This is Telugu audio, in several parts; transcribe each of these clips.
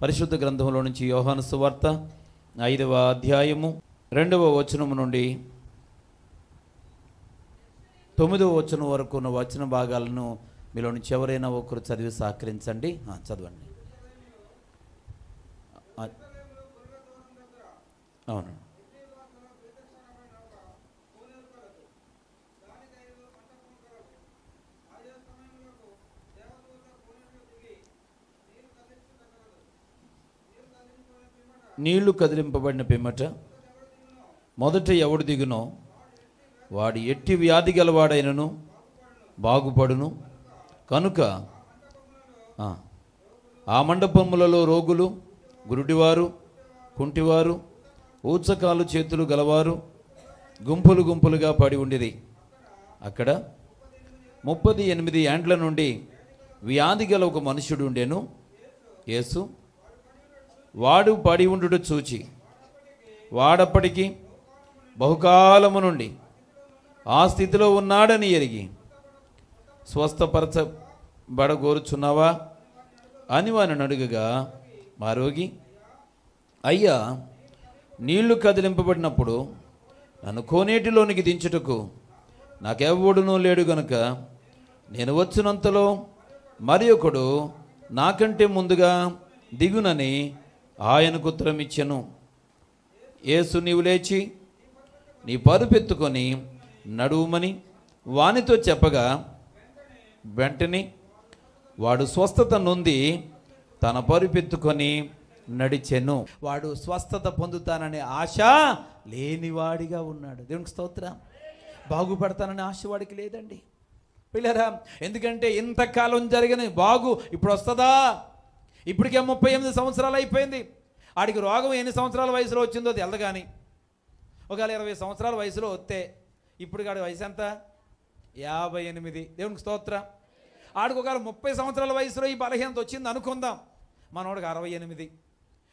పరిశుద్ధ గ్రంథంలో నుంచి యోహాను సువార్త 5వ అధ్యాయము 2వ వచనం నుండి 9వ వచనం వరకు ఉన్న వచన భాగాలను మీలో నుంచి ఎవరైనా ఒకరు చదివి సహకరించండి. చదవండి. అవును. నీళ్లు కదిలింపబడిన పిమ్మట మొదట ఎవడు దిగునో వాడు ఎట్టి వ్యాధి గలవాడైనను బాగుపడును. కనుక ఆ మండపములలో రోగులు, గురుడివారు, కుంటివారు, ఊచకాలు చేతులు గలవారు గుంపులు గుంపులుగా పడి ఉండిరి. అక్కడ 38 ఏండ్ల నుండి వ్యాధి గల ఒక మనుషుడు ఉండెను. యేసు వాడు పడి ఉండుట చూచి వాడప్పటికి బహుకాలము నుండి ఆ స్థితిలో ఉన్నాడని ఎరిగి స్వస్థపరచబడగోరుచున్నావా అని వారిని అడుగగా మా రోగి, అయ్యా, నీళ్లు కదిలింపబడినప్పుడు నన్ను కోనేటిలోనికి దించుటకు నాకెవ్వడునూ లేడు గనుక నేను వచ్చినంతలో మరి ఒకడు నాకంటే ముందుగా దిగునని ఆయనకు ఉత్తరం ఇచ్చెను. యేసు నీవు లేచి నీ పరుపెత్తుకొని నడువుమని వానితో చెప్పగా వెంటనే వాడు స్వస్థత నొంది తన పరుపెత్తుకొని నడిచెను. వాడు స్వస్థత పొందుతాననే ఆశ లేనివాడిగా ఉన్నాడు. దేవునికి స్తోత్రం. బాగుపడతాననే ఆశ వాడికి లేదండి పిల్లరా. ఎందుకంటే ఇంతకాలం జరిగిన బాగు ఇప్పుడు వస్తుందా? ఇప్పటికే 38 సంవత్సరాలు అయిపోయింది. ఆడికి రోగం ఎన్ని సంవత్సరాల వయసులో వచ్చిందో తెలదు. కానీ ఒకవేళ 20 సంవత్సరాల వయసులో వస్తే ఇప్పుడు ఆడి వయసు ఎంత? 58. దేవునికి స్తోత్రం. ఆడికి ఒకవేళ 30 సంవత్సరాల వయసులో ఈ బలహీనత వచ్చింది అనుకుందాం. మనోడికి 68.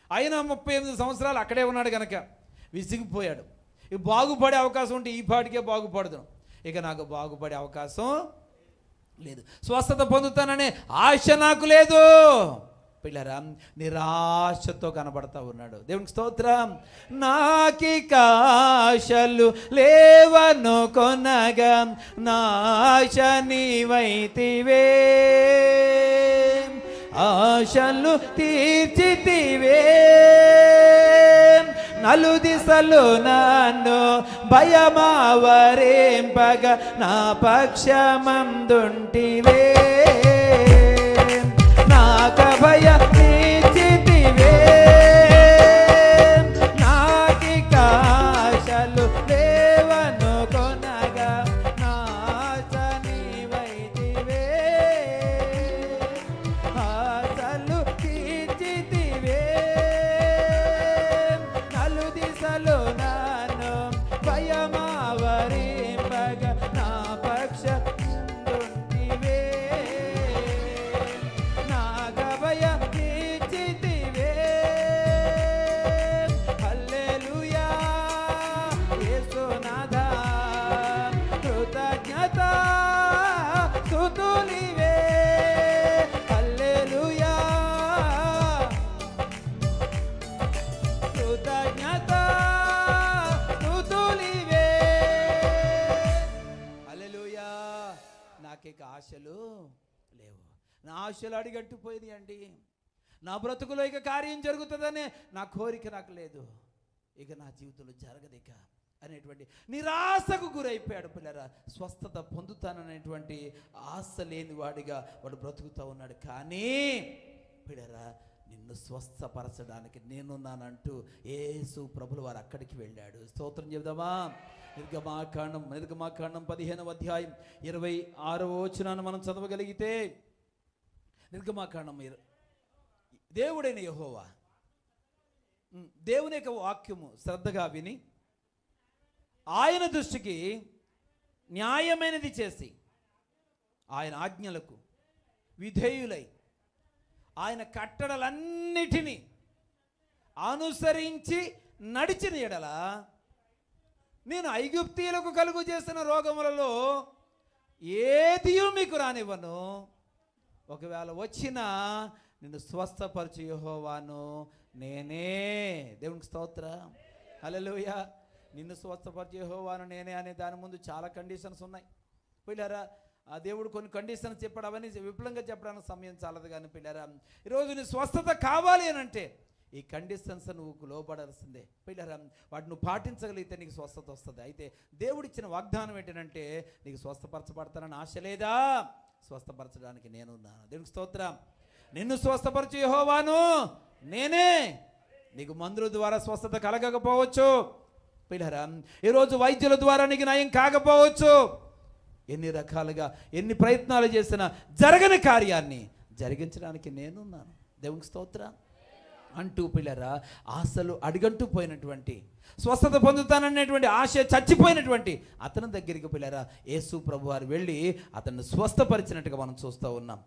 అయినా 38 సంవత్సరాలు అక్కడే ఉన్నాడు కనుక విసిగిపోయాడు. ఇక బాగుపడే అవకాశం ఉంటే ఈ పాటికే బాగుపడదు. ఇక నాకు బాగుపడే అవకాశం లేదు. స్వస్థత పొందుతాననే ఆశ నాకు లేదు. పిల్లరా, నిరాశతో కనబడతా ఉన్నాడు. దేవునికి స్తోత్రం. నాకిక ఆశలు లేవను కొనగా నాశ నీవైతివే, ఆశలు తీర్చితివే, నలుదిశలు నన్ను భయమావరేంపగ నా పక్షమందుంటివే, నాక భయ తీర్చితివే, నాకిక ఆశలు లేవను కొనగా నాశ నీవైతివే, ఆశలు తీర్చితివే, నలుదిశలు నన్ను భయమావరింపగ నా పక్షముందుంటివే, నాక భయ తీర్చితివే. హల్లెలూయా యేసునాథా, కృతజ్ఞత స్తుతులివే. హల్లెలూయా కృతజ్ఞత స్తుతులివే. హల్లెలూయా. నాకిక ఆశలు లేవు. నా ఆశలు అడిగట్టిపోయింది అండి. నా బ్రతుకులో ఇక కార్యం జరుగుతుందనే నా కోరిక నాకు లేదు. ఇక నా జీవితంలో జరగదిక అనేటువంటి నిరాశకు గురైపోయాడు. పిల్లరా, స్వస్థత పొందుతాననేటువంటి ఆశ లేని వాడిగా వాడు బ్రతుకుతూ ఉన్నాడు. కానీ పిల్లరా, నిన్ను స్వస్థపరచడానికి నేనున్నానంటూ యేసు ప్రభులు వారు అక్కడికి వెళ్ళాడు. స్తోత్రం చెబుదామా? నిర్గమాకాండం 15వ అధ్యాయం 26వ వచనాన్ని మనం చదవగలిగితే, నిర్గమాకాండం దేవుడైన యెహోవా దేవుని యొక్క వాక్యము శ్రద్ధగా విని ఆయన దృష్టికి న్యాయమైనది చేసి ఆయన ఆజ్ఞలకు విధేయులై ఆయన కట్టడలన్నిటినీ అనుసరించి నడిచిన ఎడల నేను ఐగుప్తీయులకు కలుగు చేసిన రోగములలో ఏదియూ మీకు రానివ్వను. ఒకవేళ వచ్చినా నిన్ను స్వస్థపరచు యెహోవాను నేనే. దేవునికి స్తోత్రం, హల్లెలూయా. నిన్ను స్వస్థపరచు యెహోవాను నేనే అనే దాని ముందు చాలా కండిషన్స్ ఉన్నాయి పిల్లరా. ఆ దేవుడు కొన్ని కండిషన్స్ చెప్పాడు, అవన్నీ విపులంగా చెప్పడానికి సమయం చాలదు. కానీ పిల్లరా, ఈరోజు నీ స్వస్థత కావాలి అని అంటే ఈ కండిషన్స్ నువ్వు లోబడాల్సిందే పిల్లరా. వాటిని నువ్వు పాటించగలిగితే నీకు స్వస్థత వస్తుంది. అయితే దేవుడిచ్చిన వాగ్దానం ఏంటంటే, నీకు స్వస్థపరచబడతానని ఆశ లేదా? స్వస్థపరచడానికి నేనున్నాను. దేవునికి స్తోత్రం. నిన్ను స్వస్థపరచు యెహోవాను నేనే. నీకు మందుల ద్వారా స్వస్థత కలగకపోవచ్చు పిల్లరా, ఈరోజు వైద్యుల ద్వారా నీకు నయం కాకపోవచ్చు. ఎన్ని రకాలుగా ఎన్ని ప్రయత్నాలు చేసినా జరగని కార్యాన్ని జరిగించడానికి నేనున్నాను. దేవునికి స్తోత్రం అంటూ పిల్లరా, ఆశలు అడిగంటూ పోయినటువంటి, స్వస్థత పొందుతాననేటువంటి ఆశ చచ్చిపోయినటువంటి అతని దగ్గరికి పిల్లరా యేసు ప్రభువారు వెళ్ళి అతన్ని స్వస్థపరిచినట్టుగా మనం చూస్తూ ఉన్నాం.